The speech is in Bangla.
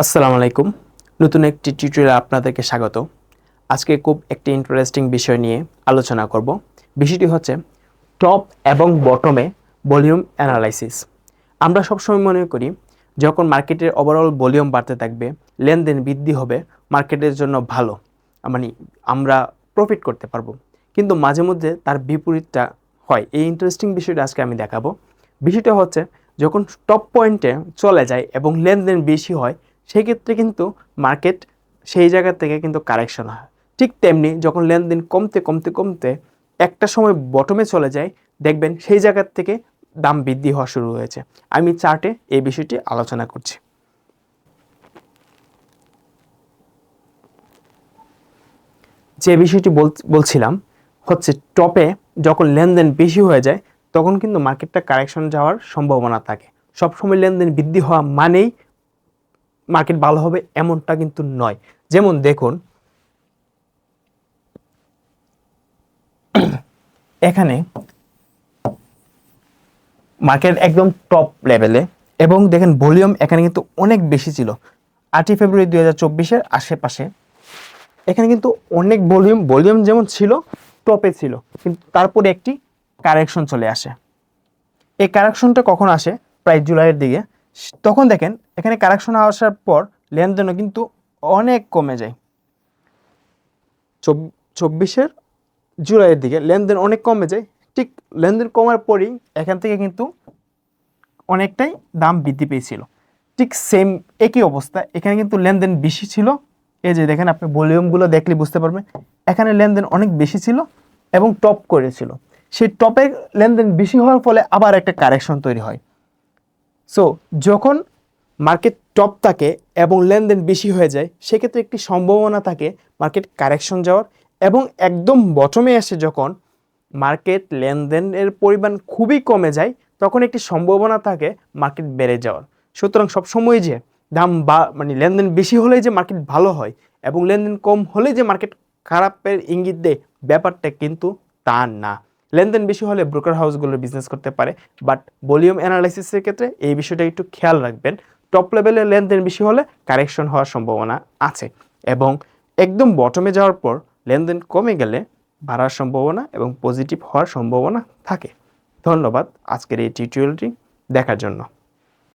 আসসালামু আলাইকুম। নতুন একটি টিউটোরিয়ালে আপনাদেরকে স্বাগত। আজকে খুব একটি ইন্টারেস্টিং বিষয় নিয়ে আলোচনা করব। বিষয়টি হচ্ছে টপ এবং বটমে ভলিউম অ্যানালাইসিস। আমরা সবসময় মনে করি যখন মার্কেটের ওভারঅল ভলিউম বাড়তে থাকবে, লেনদেন বৃদ্ধি হবে, মার্কেটের জন্য ভালো, মানে আমরা প্রফিট করতে পারবো। কিন্তু মাঝে মধ্যে তার বিপরীতটা হয়। এই ইন্টারেস্টিং বিষয়টা আজকে আমি দেখাবো। বিষয়টা হচ্ছে যখন টপ পয়েন্টে চলে যায় এবং লেনদেন বেশি হয়, সেক্ষেত্রে কিন্তু মার্কেট সেই জায়গা থেকে কিন্তু কারেকশন হয়। ঠিক তেমনি যখন লেনদেন কমতে কমতে কমতে একটা সময় বটমে চলে যায়, দেখবেন সেই জায়গার থেকে দাম বৃদ্ধি হওয়া শুরু হয়েছে। আমি চার্টে এই বিষয়টি আলোচনা করছি। যে বিষয়টি বলছিলাম হচ্ছে টপে যখন লেনদেন বেশি হয়ে যায় তখন কিন্তু মার্কেটটা কারেকশন যাওয়ার সম্ভাবনা থাকে। সবসময় লেনদেন বৃদ্ধি হওয়া মানেই মার্কেট ভালো হবে এমনটা কিন্তু নয়। যেমন দেখুন, এখানে মার্কেট একদম টপ লেভেলে এবং দেখেন ভলিউম এখানে কিন্তু অনেক বেশি ছিল। 8ই ফেব্রুয়ারি 2024-এর আশেপাশে এখানে কিন্তু অনেক ভলিউম যেমন ছিল, টপে ছিল, কিন্তু তারপরে একটি কারেকশন চলে আসে। এই কারেকশনটা কখন আসে? প্রায় জুলাইয়ের দিকে। তখন দেখেন এখানে কারেকশন আসার পর লেনদেনও কিন্তু অনেক কমে যায়। 24-এর জুলাইয়ের দিকে লেনদেন অনেক কমে যায়। ঠিক লেনদেন কমার পরেই এখান থেকে কিন্তু অনেকটাই দাম বৃদ্ধি পেয়েছিল। ঠিক সেম একই অবস্থা, এখানে কিন্তু লেনদেন বেশি ছিল। এই যে দেখেন, আপনি ভলিউমগুলো দেখলে বুঝতে পারবেন এখানে লেনদেন অনেক বেশি ছিল এবং টপ করেছিল। সেই টপে লেনদেন বেশি হওয়ার ফলে আবার একটা কারেকশন তৈরি হয়। সো যখন মার্কেট টপ থাকে এবং লেনদেন বেশি হয়ে যায়, সেক্ষেত্রে একটি সম্ভাবনা থাকে মার্কেট কারেকশন যাওয়ার, এবং একদম বটমে এসে যখন মার্কেট লেনদেনের পরিমাণ খুবই কমে যায় তখন একটি সম্ভাবনা থাকে মার্কেট বেড়ে যাওয়ার। সুতরাং সবসময় যে দাম মানে লেনদেন বেশি হলেই যে মার্কেট ভালো হয় এবং লেনদেন কম হলেই যে মার্কেট খারাপের ইঙ্গিত দেয়, ব্যাপারটা কিন্তু তা না। লেনদেন বেশি হলে ব্রোকার হাউসগুলো বিজনেস করতে পারে, বাট ভলিউম অ্যানালাইসিসের ক্ষেত্রে এই বিষয়টা একটু খেয়াল রাখবেন। টপ লেভেলে লেনদেন বেশি হলে কারেকশন হওয়ার সম্ভাবনা আছে, এবং একদম বটমে যাওয়ার পর লেনদেন কমে গেলে বাড়ার সম্ভাবনা এবং পজিটিভ হওয়ার সম্ভাবনা থাকে। ধন্যবাদ আজকের এই টিউটোরিয়ালটি দেখার জন্য।